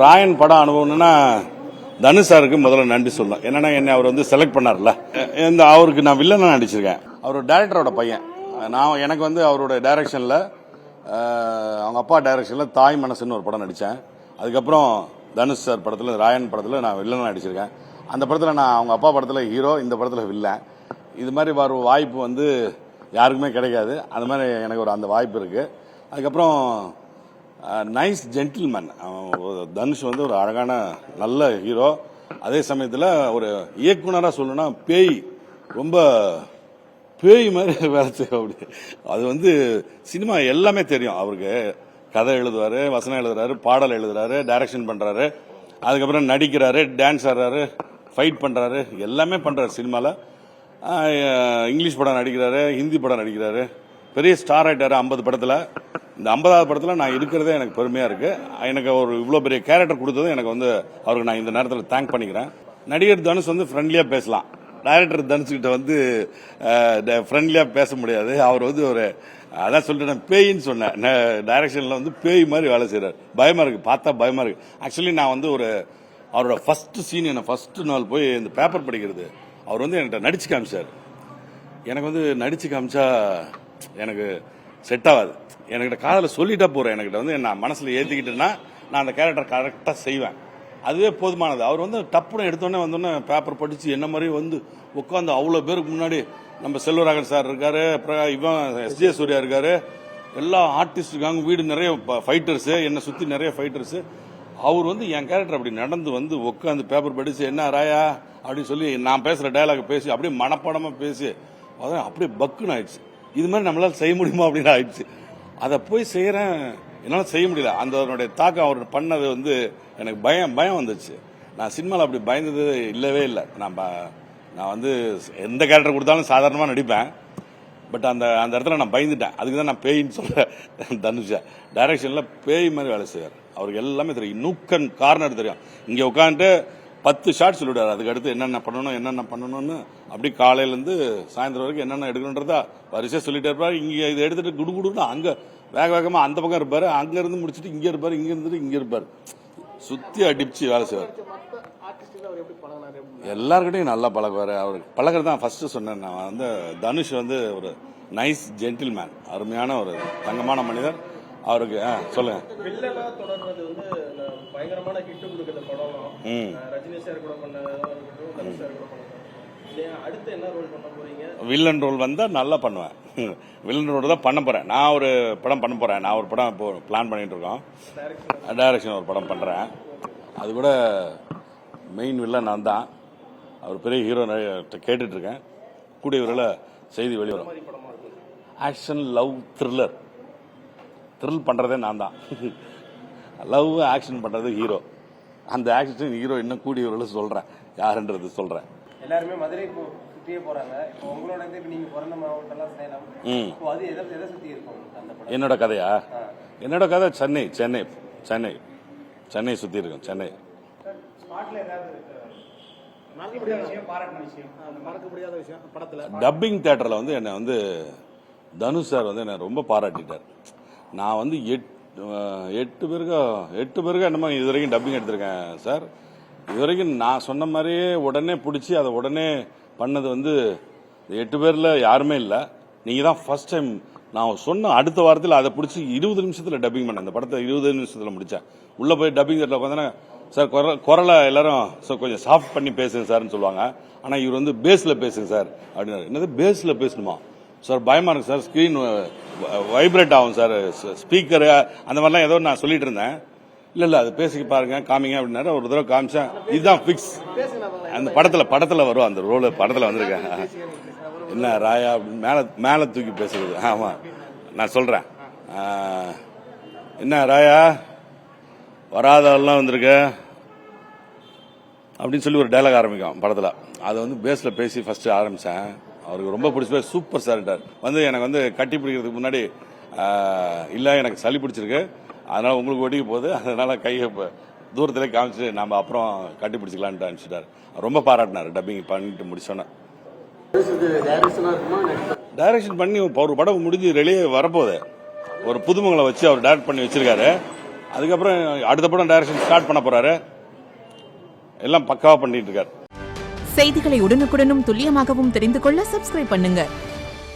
ராயன் படம் அனுபவம்னா தனுஷ் சாருக்கு முதல்ல நன்றி சொல்லலாம். என்னன்னா என்னை அவர் வந்து செலக்ட் பண்ணார்ல, இந்த அவருக்கு நான் வில்லனா நடிச்சிருக்கேன். அவர் டைரக்டரோட பையன். நான் எனக்கு வந்து அவரோட டைரக்ஷன்ல, அவங்க அப்பா டைரக்ஷன்ல தாய் மனசுன்னு ஒரு படம் நடித்தேன். அதுக்கப்புறம் தனுஷ் சார் படத்தில், ராயன் படத்தில் நான் வில்லனா நடிச்சிருக்கேன். அந்த படத்தில் நான் அவங்க அப்பா படத்தில் ஹீரோ, இந்த படத்தில் வில்லன். இது மாதிரி வர வாய்ப்பு வந்து யாருக்குமே கிடைக்காது. அது மாதிரி எனக்கு ஒரு அந்த வாய்ப்பு இருக்கு. அதுக்கப்புறம் நைஸ் ஜென்டில்மேன். தனுஷ் வந்து ஒரு அழகான நல்ல ஹீரோ. அதே சமயத்தில் ஒரு இயக்குனராக சொல்லணும்னா பேய், ரொம்ப பேய் மாதிரி வேலை செய்யும். அப்படி அது வந்து சினிமா எல்லாமே தெரியும் அவருக்கு. கதை எழுதுவாரு, வசனம் எழுதுறாரு, பாடல் எழுதுறாரு, டைரக்ஷன் பண்றாரு, அதுக்கப்புறம் நடிக்கிறாரு, டான்ஸ் ஆடுறாரு, ஃபைட் பண்றாரு, எல்லாமே பண்றாரு சினிமாவில். இங்கிலீஷ் படம் நடிக்கிறாரு, ஹிந்தி படம் நடிக்கிறாரு, பெரிய ஸ்டார் ஆயிட்டாரு 50 படத்தில். இந்த 50வது படத்தில் நான் இருக்கிறதே எனக்கு பெருமையாக இருக்கு. எனக்கு ஒரு இவ்வளோ பெரிய கேரக்டர் கொடுத்ததும் எனக்கு வந்து அவருக்கு நான் இந்த நேரத்தில் தேங்க் பண்ணிக்கிறேன். நடிகர் தனுஷ் வந்து ஃப்ரெண்ட்லியாக பேசலாம், டைரக்டர் தனுஷ்கிட்ட வந்து ஃப்ரெண்ட்லியாக பேச முடியாது. அவர் வந்து ஒரு அதான் சொல்லிட்டு நான் பேயின்னு சொன்னேன். டைரக்ஷனில் வந்து பேய் மாதிரி வேலை செய்கிறார். பயமாக இருக்கு, பார்த்தா பயமாக இருக்கு. ஆக்சுவலி நான் வந்து ஒரு அவரோட ஃபர்ஸ்ட் சீன், என்ன ஃபர்ஸ்ட் நாள் போய் இந்த பேப்பர் படிக்கிறது அவர் வந்து என்கிட்ட நடிச்சு காமிச்சார். எனக்கு வந்து நடிச்சு காமிச்சா எனக்கு செட் ஆகாது. என்கிட்ட காதல சொல்லிட்டா போறேன். என்கிட்ட வந்து நான் மனசுல ஏத்திக்கிட்டேன்னா நான் அந்த கேரக்டர் கரெக்டா செய்வேன். அதுவே போதுமானது. அவர் வந்து டப்புன்னு எடுத்தோடனே வந்தோடனே பேப்பர் படிச்சு என்ன மாதிரி வந்து உட்காந்து அவ்வளோ பேருக்கு முன்னாடி, நம்ம செல்வராகன் சார் இருக்காரு, இவன் எஸ்ஜே சூர்யா இருக்காரு, எல்லா ஆர்டிஸ்ட் இருக்காங்க, வீடு நிறைய ஃபைட்டர்ஸ், என்னை சுத்தி நிறைய ஃபைட்டர்ஸ். அவர் வந்து என் கேரக்டர் அப்படி நடந்து வந்து உட்காந்து பேப்பர் படிச்சு என்ன ராயா அப்படின்னு சொல்லி நான் பேசுற டயலாக் பேசி அப்படியே மனப்பாடமா பேசி அதான் அப்படியே பக்குன்னு ஆயிடுச்சு. இது மாதிரி நம்மளால செய்ய முடியுமா அப்படின்னு ஆயிடுச்சு. அதை போய் செய்யறேன், என்னால் செய்ய முடியல. அந்த தாக்கம் அவர் பண்ணது வந்து எனக்கு பயம் வந்துச்சு. நான் சினிமாவில் அப்படி பயந்தது இல்லவே இல்லை. நான் வந்து எந்த கேரக்டர் கொடுத்தாலும் சாதாரணமாக நடிப்பேன். பட் அந்த இடத்துல நான் பயந்துட்டேன். அதுக்கு தான் நான் பேயின்னு சொல்றேன். தனுஷா டைரக்ஷனில் பேய் மாதிரி வேலை செய்வார். அவருக்கு எல்லாமே தெரியும், நூக்கன் கார்னர் தெரியும். இங்கே உட்காந்துட்டு 10 ஷார்ட் சொல்லிவிடாரு. அதுக்கு அடுத்து என்னென்ன பண்ணணும்னு அப்படி காலையிலேருந்து சாயந்தரம் வரைக்கும் என்னென்ன எடுக்கணுன்றதா வரிசையாக சொல்லிட்டே இருப்பாரு. இங்கே இதை எடுத்துட்டு குடுகுடுன்னு அங்கே வேகமாக அந்த பக்கம் இருப்பாரு, அங்கேருந்து முடிச்சுட்டு இங்கே இருப்பாரு, இங்கே இருந்துட்டு இங்கே இருப்பாரு, சுற்றி அடிச்சு வேலை செய்வார். எல்லாருக்கிட்டையும் நல்லா பழகுவார். அவர் பழகிறது தான் ஃபர்ஸ்ட் சொன்னேன். நான் வந்து தனுஷ் வந்து ஒரு நைஸ் ஜென்டில்மேன், அருமையான ஒரு தங்கமான மனிதர். அவருக்கு சொல்லுங்க. பயங்கரமான ஹிட் கொடுக்குற படம் ரஜினி சார் கூட அடுத்து என்ன ரோல் பண்ண போறீங்க? வில்லன் ரோல் வந்தா நல்லா பண்ணுவேன். வில்லன் ரோல் தான் பண்ண போறேன். நான் ஒரு படம் பண்ண போறேன். நான் ஒரு படம் இப்போ பிளான் பண்ணிட்டு இருக்கோம். டைரக்ஷன் ஒரு படம் பண்றேன். அது கூட மெயின் வில்லன் நான் தான். அவர் பெரிய ஹீரோ கேட்டுட்டு இருக்கேன். கூடிய விரைவில் செய்தி வெளிவரும். Action, love, thriller. த்ரில் பண்றதே நான் தான். லவ் ஆக்ஷன் பண்றது ஹீரோ. அந்த ஆக்ஷன் ஹீரோ இன்னும் கூடிய விரைவில் சொல்றேன், யாருன்றது சொல்றேன். எல்லாருமே மதுரை சுத்தியே போறாங்க. இப்போ உங்களோட நீங்க பிறந்த மாவட்டம் சேலம், அது எதை சுத்தி இருக்கும்? என்னோட கதையா? என்னோட கதை சென்னை சுத்தி இருக்கும். சென்னை டப்பிங் தியேட்டர்ல வந்து என்னை வந்து தனுஷ் சார் வந்து என்னை ரொம்ப பாராட்டிட்டார். நான் வந்து 8 பேருக்கு என்னமோ இது வரைக்கும் டப்பிங் எடுத்திருக்கேன் சார். இது வரைக்கும் நான் சொன்ன மாதிரியே உடனே பிடிச்சி அதை உடனே பண்ணது வந்து 8 பேர்ல யாருமே இல்லை. நீங்க தான் ஃபர்ஸ்ட் டைம். நான் சொன்ன அடுத்த வாரத்தில் அதை பிடிச்சி 20 நிமிஷத்துல டப்பிங் பண்ணேன். இந்த படத்தை 20 நிமிஷத்துல முடிச்சேன். உள்ள போய் டப்பிங் தியேட்டர்ல உட்காந்து சார் குரலை எல்லாரும் கொஞ்சம் சாஃப்ட் பண்ணி பேசுங்க சார்னு சொல்லுவாங்க. ஆனா இவர் வந்து பேஸ்ல பேசுங்க சார் அப்படின்னாரு. என்னது பேஸ்ல பேசணுமா சார்? பயமா இருக்கு சார், ஸ்கிரீன் வைப்ரேட் ஆகும் சார், ஸ்பீக்கர் அந்த மாதிரிலாம் ஏதோ நான் சொல்லிட்டு இருந்தேன். இல்ல அது பேசி பாருங்க, காமிங்க அப்படின்னாரு. ஒரு தடவை காமிச்சேன். இதுதான் பிக்ஸ். அந்த படத்துல வரும், அந்த ரோல் படத்துல வந்திருக்கேன். என்ன ராயா மேல தூக்கி பேசுறது. ஆமா நான் சொல்றேன். என்ன ராயா வராதெல்லாம் வந்திருக்க அப்படின்னு சொல்லி ஒரு டைலாக் ஆரம்பிக்கும் படத்துல. அதை வந்து பேஸ்ல பேசி ஃபர்ஸ்ட் ஆரம்பிச்சேன். அவருக்கு ரொம்ப பிடிச்சி சூப்பர் சார்ட்டார். வந்து எனக்கு வந்து கட்டி பிடிக்கிறதுக்கு முன்னாடி இல்ல எனக்கு சளி பிடிச்சிருக்கு, அதனால உங்களுக்கு ஒட்டிக்கு போகுது, அதனால கையை தூரத்திலே காமிச்சு நம்ம அப்புறம் கட்டி பிடிச்சிக்கலான்ட்டு அனுப்பிச்சிட்டாரு. ரொம்ப பாராட்டினார் டப்பிங் பண்ணிட்டு முடிச்சோன்னே. டைரக்ஷன் பண்ணி ஒரு படம் முடிஞ்சு வெளியே வரப்போகுது. ஒரு புதுமுகங்களை வச்சு அவர் டைரக்ட் பண்ணி வச்சிருக்காரு. அதுக்கப்புறம் அடுத்த படம் டைரக்ஷன் ஸ்டார்ட் பண்ண போறாரு. எல்லாம் பக்காவா பண்ணிட்டு இருக்காரு. செய்திகளை உடனுக்குடனும் துல்லியமாகவும் தெரிந்து கொள்ள சப்ஸ்கிரைப் பண்ணுங்க.